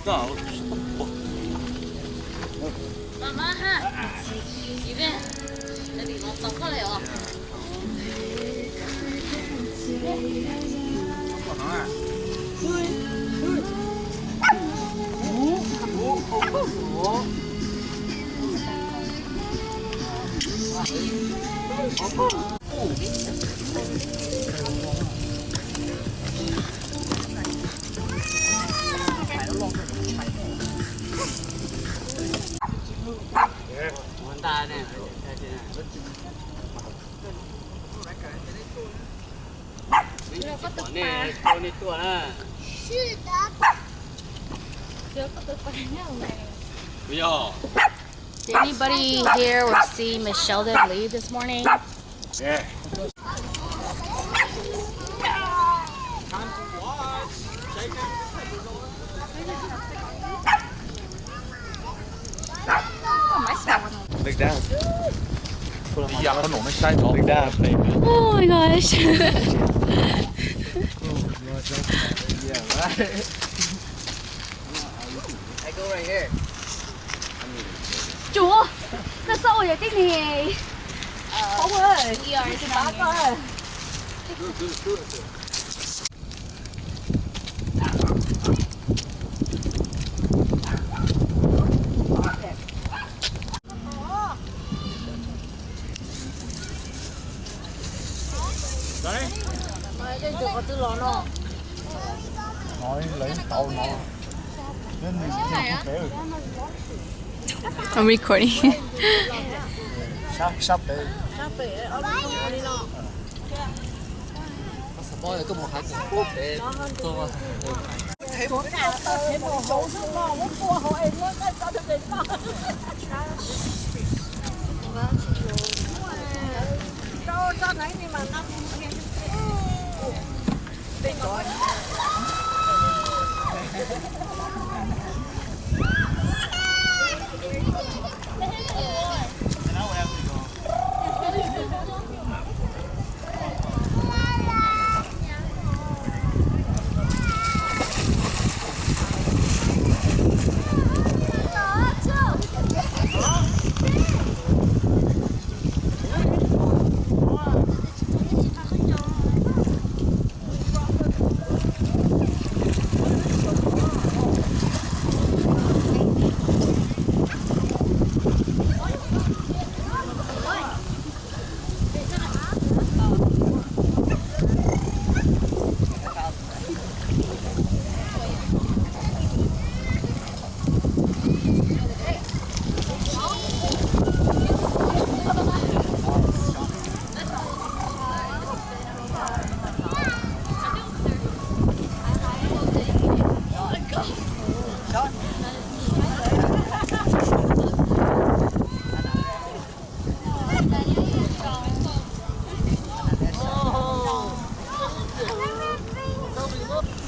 那我慢慢哈，一边那地方倒过来哦。不能啊。蛮大的，那ตัวนะ是的。不要。 Did anybody hear or see Miss Sheldon leave this morning? Yeah. Look down. อยากขนมไม่ใช่หรอ Look down. Oh my gosh. Yeah, right. I go right here. Chủ, nó sâu vậy tí nè. Không ơi, xin bác ơi. Đấy. Đây được có tư lón không? Nói lấy tàu nó. Nên mình không bé rồi. I'm recording. Sắp đấy. Bao giờ có một hạt củ để tôi mà.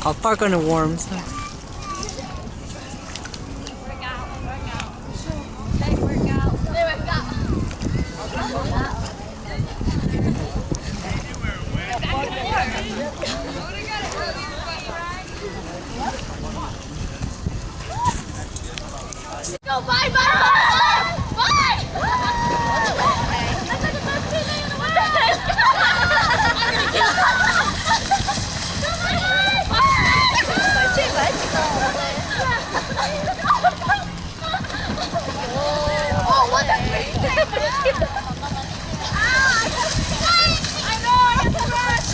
I'll park on the worms. Go, bye, bye, bye, bye. That's like the best feeling in the world. Oh, what the I know, I have to rush.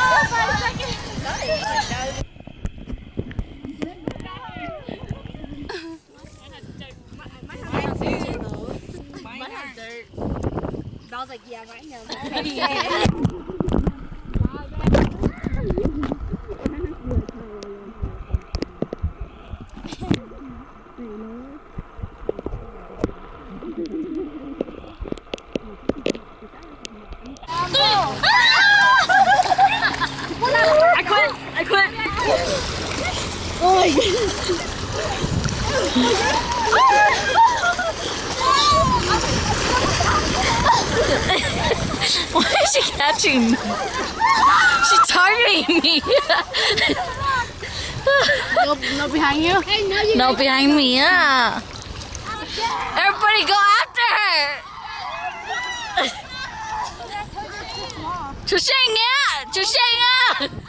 Oh, 5 seconds. Mine has dirt. But I was like, yeah, mine has. I quit. Oh my god. Why is she catching me. She's targeting me. No behind you. Hey, no, you. No, behind me, yeah. Everybody go after her. 出现呀！出现呀！